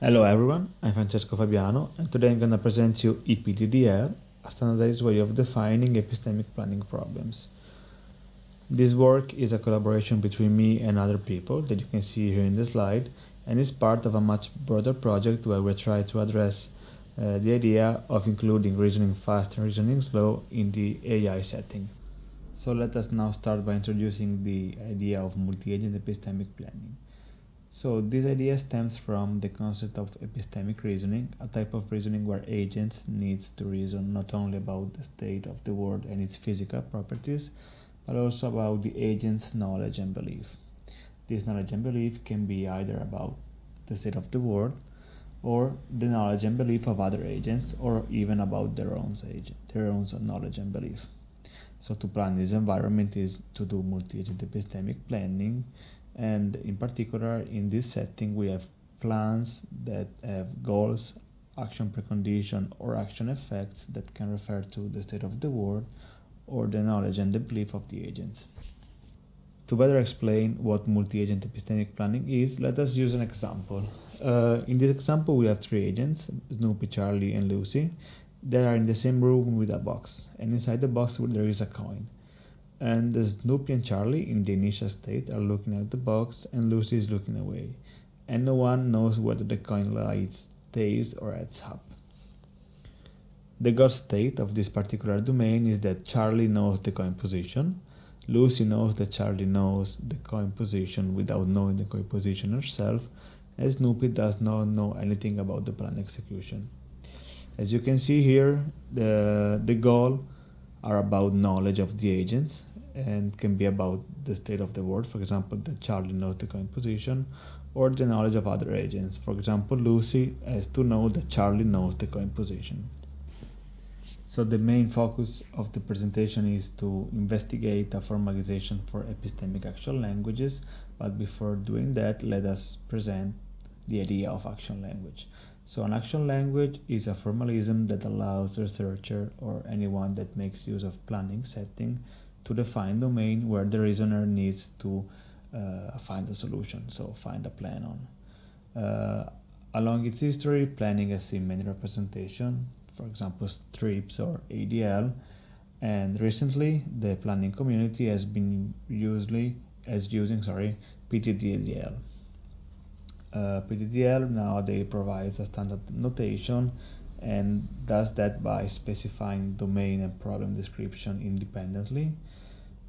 Hello everyone, I'm Francesco Fabiano, and today I'm going to present you E-PDDL, a standardized way of defining epistemic planning problems. This work is a collaboration between me and other people that you can see here in the slide, and is part of a much broader project where we try to address the idea of including reasoning fast and reasoning slow in the AI setting. So let us now start by introducing the idea of multi-agent epistemic planning. So this idea stems from the concept of epistemic reasoning, a type of reasoning where agents needs to reason not only about the state of the world and its physical properties, but also about the agent's knowledge and belief. This knowledge and belief can be either about the state of the world, or the knowledge and belief of other agents, or even about their own knowledge and belief. So to plan this environment is to do multi-agent epistemic planning, and in particular in this setting we have plans that have goals, action precondition, or action effects that can refer to the state of the world or the knowledge and the belief of the agents. To better explain what multi-agent epistemic planning is, let us use an example. In this example we have three agents, Snoopy, Charlie, and Lucy, that are in the same room with a box, and inside the box there is a coin. And Snoopy and Charlie in the initial state are looking at the box, and Lucy is looking away, and no one knows whether the coin lies tails or heads up. The goal state of this particular domain is that Charlie knows the coin position, Lucy knows that Charlie knows the coin position without knowing the coin position herself, and Snoopy does not know anything about the plan execution. As you can see here, the goal are about knowledge of the agents and can be about the state of the world, for example that Charlie knows the coin position, or the knowledge of other agents, for example Lucy has to know that Charlie knows the coin position. So the main focus of the presentation is to investigate a formalization for epistemic action languages, but before doing that let us present the idea of action language. So an action language is a formalism that allows the researcher or anyone that makes use of planning setting to define domain where the reasoner needs to find a solution, so find a plan on. Along its history, planning has seen many representations, for example strips or ADL, and recently the planning community has been using PDDL. PDDL nowadays provides a standard notation and does that by specifying domain and problem description independently,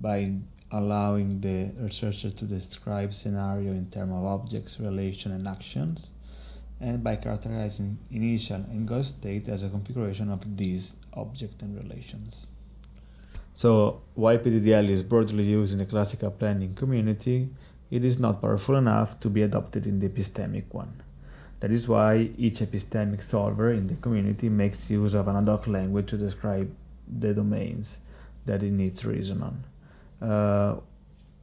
by allowing the researcher to describe scenario in terms of objects, relation, and actions, and by characterizing initial and goal state as a configuration of these objects and relations. So while PDDL is broadly used in the classical planning community, it is not powerful enough to be adopted in the epistemic one. That is why each epistemic solver in the community makes use of an ad hoc language to describe the domains that it needs to reason on.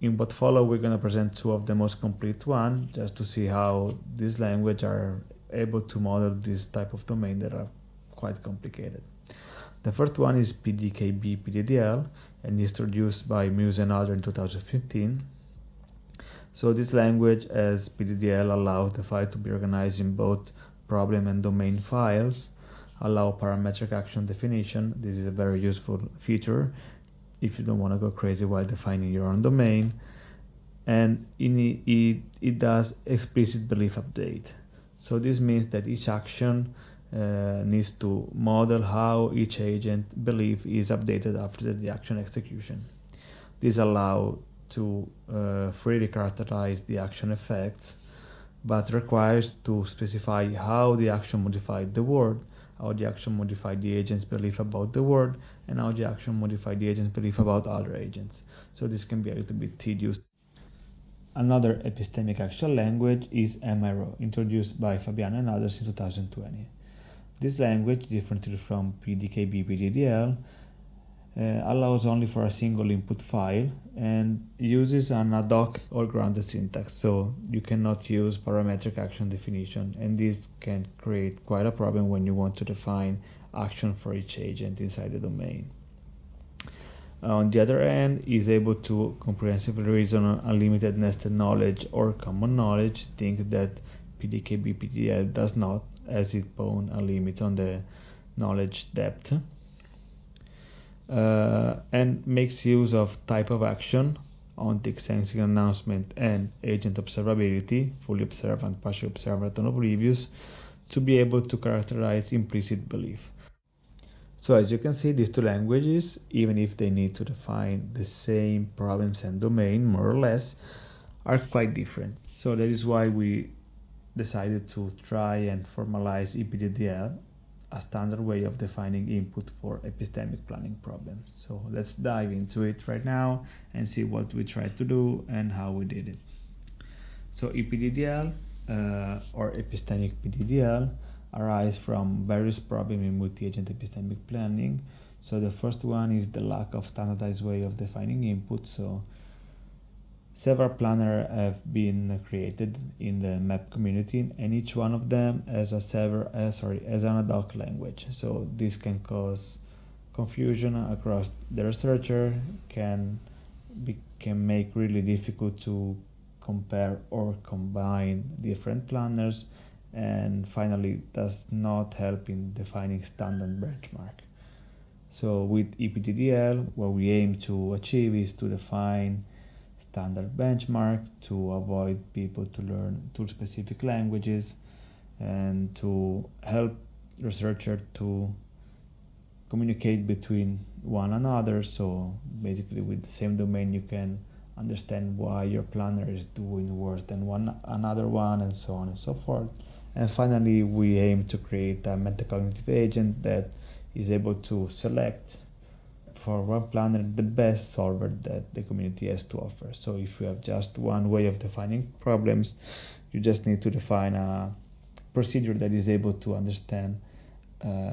In what follow we're going to present two of the most complete ones, just to see how this language are able to model this type of domain that are quite complicated. The first one is PDKB-PDDL and is introduced by Muse and others in 2015. So this language as PDDL allows the file to be organized in both problem and domain files, allow parametric action definition. This is a very useful feature if you don't want to go crazy while defining your own domain, and it does explicit belief update. So this means that each action needs to model how each agent belief is updated after the action execution. This allows to freely characterize the action effects, but requires to specify how the action modified the world, how the action modified the agent's belief about the world, and how the action modified the agent's belief about other agents. So this can be a little bit tedious. Another epistemic action language is MIRO, introduced by Fabiano and others in 2020. This language, differently from PDKB-PDDL, allows only for a single input file and uses an ad hoc or grounded syntax, so you cannot use parametric action definition, and this can create quite a problem when you want to define action for each agent inside the domain. On the other hand, is able to comprehensively reason on unlimited nested knowledge or common knowledge, things that PDK-BPDL does not, as it poses a limit on the knowledge depth, and makes use of type of action, on-tick sensing announcement, and agent observability, fully observant, partially observant, and oblivious, to be able to characterize implicit belief. So as you can see, these two languages, even if they need to define the same problems and domain, more or less, are quite different. So that is why we decided to try and formalize E-PDDL, a standard way of defining input for epistemic planning problems. So let's dive into it right now and see what we tried to do and how we did it. So E-PDDL, or epistemic PDDL, arise from various problems in multi-agent epistemic planning. So the first one is the lack of standardized way of defining input. So several planners have been created in the map community, and each one of them has as an ad hoc language. So this can cause confusion across the researcher, can make really difficult to compare or combine different planners, and finally does not help in defining standard benchmark. So with E-PDDL, what we aim to achieve is to define standard benchmark, to avoid people to learn tool-specific languages, and to help researchers to communicate between one another. So basically with the same domain you can understand why your planner is doing worse than another one, and so on and so forth. And finally, we aim to create a metacognitive agent that is able to select for one planner the best solver that the community has to offer. So if you have just one way of defining problems, you just need to define a procedure that is able to understand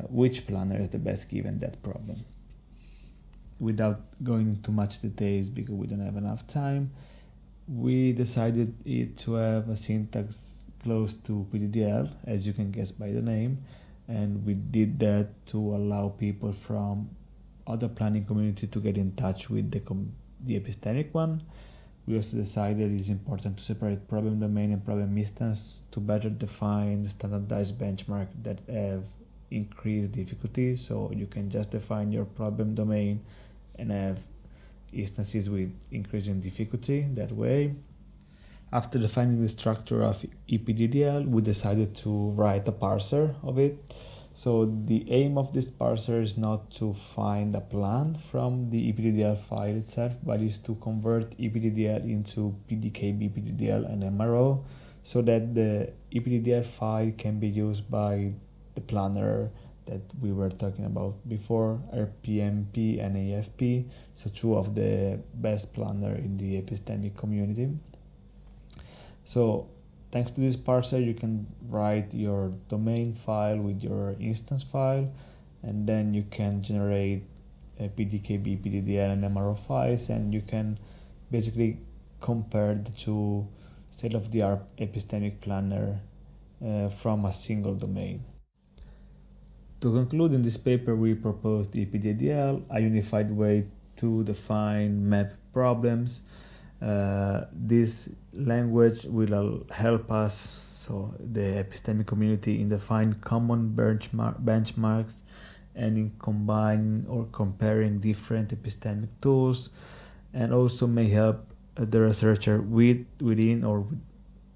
which planner is the best given that problem. Without going into much details because we don't have enough time, we decided to have a syntax close to PDDL, as you can guess by the name, and we did that to allow people from other planning community to get in touch with the epistemic one. We also decided it is important to separate problem domain and problem instance to better define the standardized benchmark that have increased difficulty. So you can just define your problem domain and have instances with increasing difficulty that way. After defining the structure of E-PDDL, we decided to write a parser of it. So the aim of this parser is not to find a plan from the E-PDDL file itself, but is to convert E-PDDL into PDK, BPDDL, and MRO, so that the E-PDDL file can be used by the planner that we were talking about before, RPMP and AFP, so two of the best planner in the epistemic community. So thanks to this parser, you can write your domain file with your instance file, and then you can generate a PDK, BPDDL, and MRO files, and you can basically compare the two state-of-the-art epistemic planner from a single domain. To conclude, in this paper we proposed E-PDDL, a unified way to define map problems. This language will help us, so the epistemic community, in define common benchmarks and in combining or comparing different epistemic tools, and also may help the researcher within or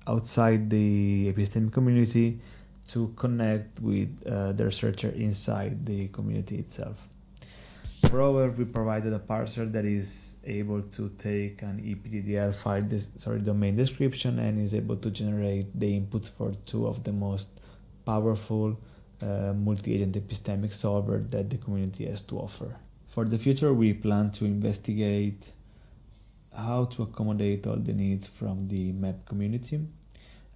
outside the epistemic community to connect with the researcher inside the community itself. Moreover, we provided a parser that is able to take an E-PDDL file, domain description, and is able to generate the input for two of the most powerful multi-agent epistemic solver that the community has to offer. For the future, we plan to investigate how to accommodate all the needs from the map community,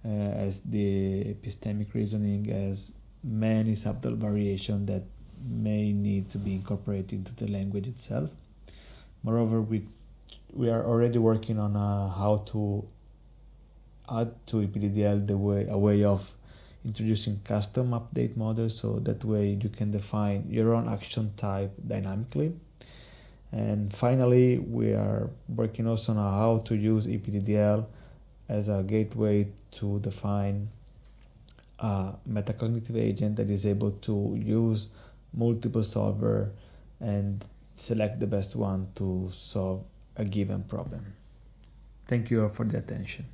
as the epistemic reasoning has many subtle variations that may need to be incorporated into the language itself. Moreover, we are already working on how to add to E-PDDL a way of introducing custom update models, so that way you can define your own action type dynamically. And finally, we are working also on how to use E-PDDL as a gateway to define a metacognitive agent that is able to use multiple solver and select the best one to solve a given problem. Thank you all for the attention.